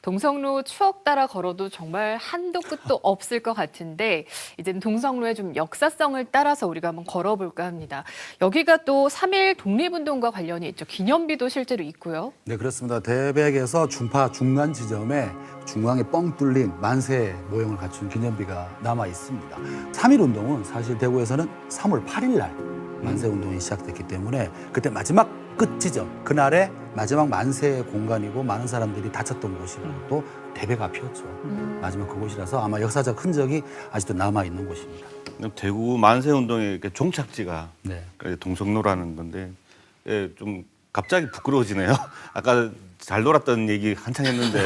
동성로 추억 따라 걸어도 정말 한도 끝도 없을 것 같은데 이제는 동성로의 좀 역사성을 따라서 우리가 한번 걸어볼까 합니다. 여기가 또 3.1 독립운동과 관련이 있죠. 기념비도 실제로 있고요. 네, 그렇습니다. 대백에서 중파 중간 지점에 중앙에 뻥 뚫린 만세 모형을 갖춘 기념비가 남아 있습니다. 3.1 운동은 사실 대구에서는 3월 8일 날 만세 운동이 시작됐기 때문에 그때 마지막 끝 지점, 그날의 마지막 만세의 공간이고 많은 사람들이 다쳤던 곳이고 또 대백 앞이었죠. 마지막 그곳이라서 아마 역사적 흔적이 아직도 남아 있는 곳입니다. 대구 만세 운동의 종착지가 네. 동성로라는 건데 좀 갑자기 부끄러워지네요. 아까 잘 놀았던 얘기 한창 했는데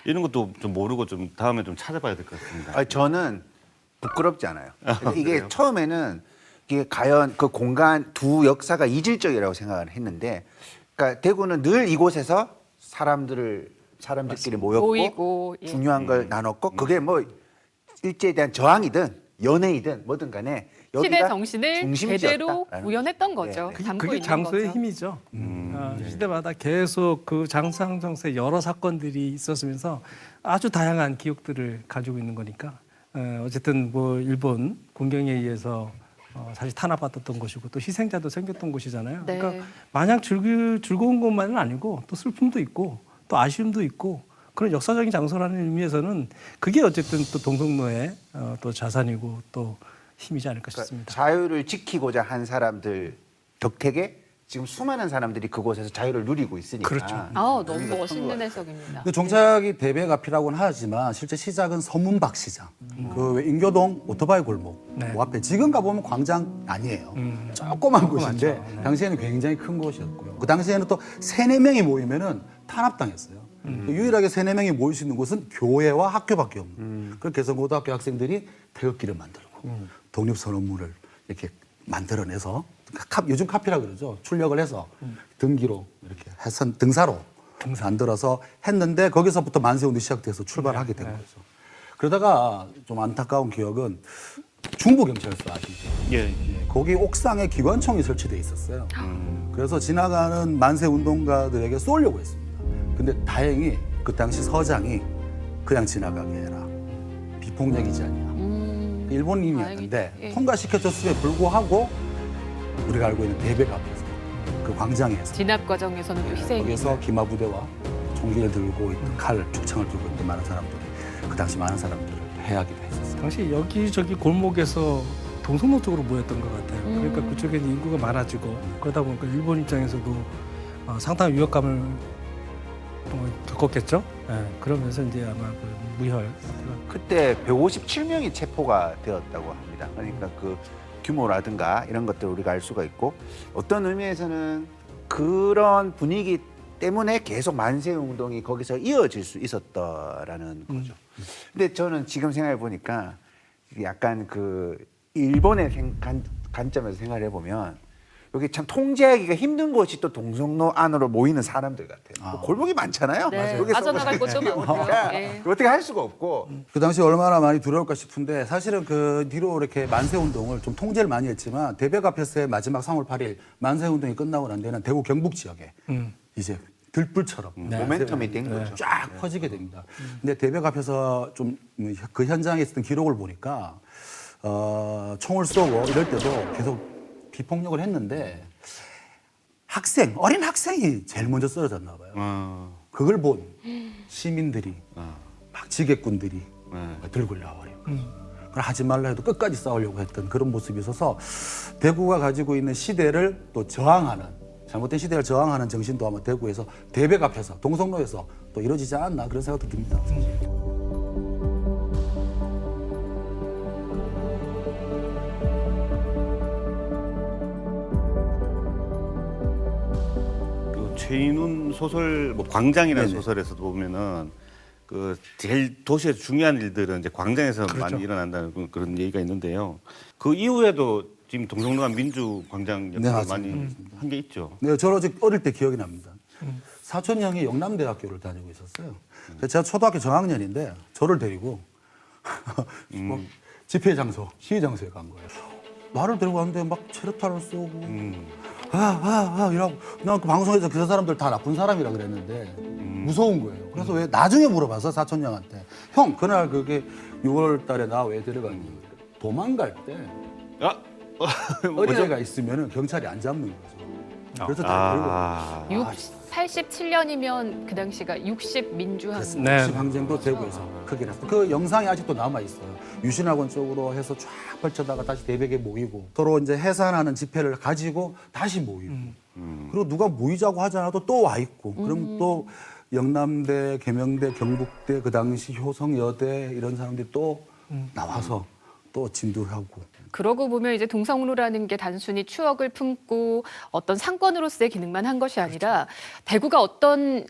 이런 것도 좀 모르고 좀 다음에 좀 찾아봐야 될 것 같습니다. 저는 부끄럽지 않아요. 이게 그래요? 처음에는 이게 과연 그 공간 두 역사가 이질적이라고 생각을 했는데, 그러니까 대구는 늘 이곳에서 사람들끼리 모였고 모이고, 예. 중요한 걸 나눴고, 그게 뭐 일제에 대한 저항이든 연애이든 뭐든 간에 시대 여기가 정신을 중심지였다라는 제대로 구현했던 거죠. 네. 담고 그게 있는 장소의 거죠. 힘이죠. 시대마다 계속 그 장상정세 여러 사건들이 있었으면서 아주 다양한 기억들을 가지고 있는 거니까 어쨌든 뭐 일본 군경에 의해서 사실 탄압받았던 곳이고 또 희생자도 생겼던 곳이잖아요. 네. 그러니까 마냥 즐거운 것만은 아니고 또 슬픔도 있고 또 아쉬움도 있고 그런 역사적인 장소라는 의미에서는 그게 어쨌든 또 동성로의 또 자산이고 또 힘이지 않을까 그러니까 싶습니다. 자유를 지키고자 한 사람들 덕택에 지금 수많은 사람들이 그곳에서 자유를 누리고 있으니까. 그렇죠. 아, 너무 멋있는 해석입니다. 그 종착이 대백 앞이라고는 하지만 실제 시작은 서문박 시장. 그 인교동 오토바이 골목 네. 그 앞에 지금 가보면 광장 아니에요. 조그만 곳인데 네. 당시에는 굉장히 큰 곳이었고요. 그 당시에는 또 3-4명이 모이면은 탄압당했어요. 유일하게 3-4명이 모일 수 있는 곳은 교회와 학교밖에 없는. 그래서 개성고등학교 학생들이 태극기를 만들고 독립선언문을 이렇게 만들어내서 요즘 카피라 그러죠. 출력을 해서 등기로 이렇게 해서 등사로 만들어서 했는데 거기서부터 만세운동이 시작돼서 출발하게 된 거죠. 그러다가 좀 안타까운 기억은 중부경찰서 아시죠? 예. 거기 옥상에 기관총이 설치돼 있었어요. 그래서 지나가는 만세운동가들에게 쏘려고 했습니다. 근데 다행히 그 당시 서장이 그냥 지나가게 해라. 비폭력이지 않냐. 일본인이었는데 다행이다. 예. 통과시켜줬음에 불구하고 우리가 알고 있는 대백 앞에서 그 광장에서 진압 과정에서는 또 희생이 거기서 기마부대와 총기를 들고 있던 칼, 죽창을 들고 있던 많은 사람들이 그 당시 많은 사람들을 해하기도 했었어요. 당시 여기저기 골목에서 동성로 쪽으로 모였던 것 같아요. 그러니까 그쪽에는 인구가 많아지고 그러다 보니까 일본 입장에서도 상당한 위협감을 겪었겠죠. 그러면서 이제 아마 그 무혈 그때 157명이 체포가 되었다고 합니다. 그러니까 그 규모라든가 이런 것들을 우리가 알 수가 있고, 어떤 의미에서는 그런 분위기 때문에 계속 만세 운동이 거기서 이어질 수 있었다라는 거죠. 근데 저는 지금 생각해 보니까 약간 그 일본의 관점에서 생각을 해보면 여기 참 통제하기가 힘든 곳이 또 동성로 안으로 모이는 사람들 같아요. 뭐 골목이 많잖아요. 네. 여기서 빠져나갈 곳도 많고요. 오니까 예. 어떻게 할 수가 없고. 그 당시 얼마나 많이 두려울까 싶은데 사실은 그 뒤로 이렇게 만세운동을 좀 통제를 많이 했지만 대백 앞에서의 마지막 3월 8일 만세운동이 끝나고 난 뒤에는 대구 경북 지역에 이제 들불처럼 모멘텀이 된 거죠. 쫙 퍼지게 됩니다. 근데 대백 앞에서 좀 그 현장에 있었던 기록을 보니까 총을 쏘고 이럴 때도 계속 비폭력을 했는데 어린 학생이 제일 먼저 쓰러졌나 봐요. 그걸 본 시민들이 막 지객꾼들이 들고 나와버리고 그걸 하지 말라 해도 끝까지 싸우려고 했던 그런 모습이 있어서 대구가 가지고 있는 시대를 또 저항하는 잘못된 시대를 저항하는 정신도 아마 대구에서 대백 앞에서 동성로에서 또 이루어지지 않았나 그런 생각도 듭니다. 그 최인훈 소설 뭐 광장이라는 네네. 소설에서도 보면은 그 제일 도시에서 중요한 일들은 이제 광장에서 그렇죠. 많이 일어난다는 그런 얘기가 있는데요. 그 이후에도 지금 동성로가 민주광장 역할을 맞습니다. 많이 한 게 있죠. 네, 저는 아직 어릴 때 기억이 납니다. 사촌 형이 영남대학교를 다니고 있었어요. 그래서 제가 초등학교 저학년인데 저를 데리고 뭐 집회 장소, 시위 장소에 간 거예요. 나를 데리고 갔는데 막 체르타를 쏘고 이러고 난 그 방송에서 그 사람들 다 나쁜 사람이라 그랬는데 무서운 거예요. 그래서 왜 나중에 물어봐서 사촌 형한테 형 그날 그게 6월 달에 나 왜 데려갔니? 도망갈 때 아, 어디가 있으면 경찰이 안 잡는 거죠. 그래서 다 데리고 87년이면 그 당시가 60 민주항. 네. 시방쟁도 대구에서 크게 났어. 그 영상이 아직도 남아 있어요. 유신학원 쪽으로 해서 쫙 펼쳐다가 다시 대백에 모이고 서로 이제 해산하는 집회를 가지고 다시 모이고 그리고 누가 모이자고 하지 않아도 또 와 있고 그럼 또 영남대, 계명대, 경북대 그 당시 효성여대 이런 사람들이 또 나와서 또 진두하고. 그러고 보면 이제 동성로라는 게 단순히 추억을 품고 어떤 상권으로서의 기능만 한 것이 아니라 대구가 어떤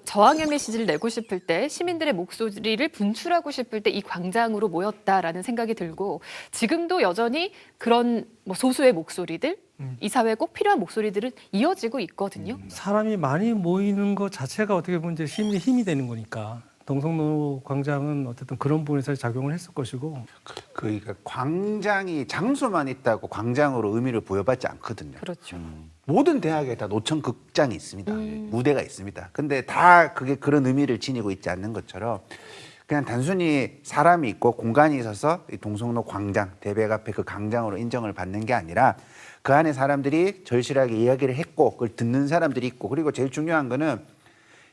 저항의 메시지를 내고 싶을 때 시민들의 목소리를 분출하고 싶을 때 이 광장으로 모였다라는 생각이 들고 지금도 여전히 그런 뭐 소수의 목소리들 이 사회에 꼭 필요한 목소리들은 이어지고 있거든요. 사람이 많이 모이는 것 자체가 어떻게 보면 이제 힘이 되는 거니까 동성로 광장은 어쨌든 그런 부분에서 작용을 했을 것이고 그러니까 광장이 장소만 있다고 광장으로 의미를 부여받지 않거든요. 그렇죠. 모든 대학에 다 노천 극장이 있습니다. 무대가 있습니다. 근데 다 그게 그런 의미를 지니고 있지 않는 것처럼 그냥 단순히 사람이 있고 공간이 있어서 이 동성로 광장, 대백 앞에 그 광장으로 인정을 받는 게 아니라 그 안에 사람들이 절실하게 이야기를 했고 그걸 듣는 사람들이 있고 그리고 제일 중요한 거는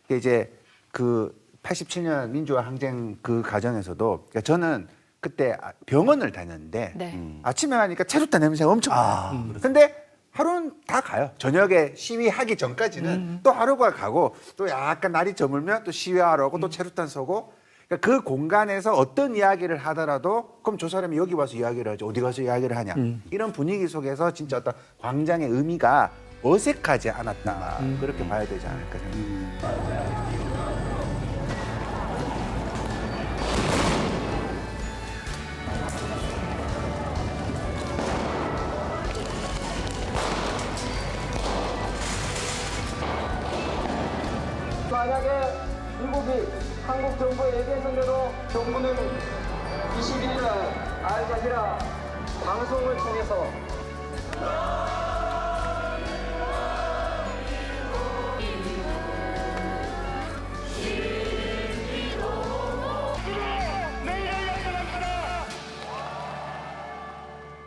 이제 그 87년 민주화 항쟁 그 과정에서도 그러니까 저는 그때 병원을 다녔는데 네. 아침에 가니까 체류탄 냄새가 엄청 나요. 근데 하루는 다 가요. 저녁에 시위하기 전까지는 또 하루가 가고 또 약간 날이 저물면 또 시위하러 오고 또 체류탄 쏘고 그러니까 그 공간에서 어떤 이야기를 하더라도 그럼 저 사람이 여기 와서 이야기를 하지 어디 가서 이야기를 하냐 이런 분위기 속에서 진짜 어떤 광장의 의미가 어색하지 않았다 그렇게 봐야 되지 않을까 생각합니다. 만약에 미국이 한국 정부에 얘기했는데도 정부는 21일 날 알자지라 방송을 통해서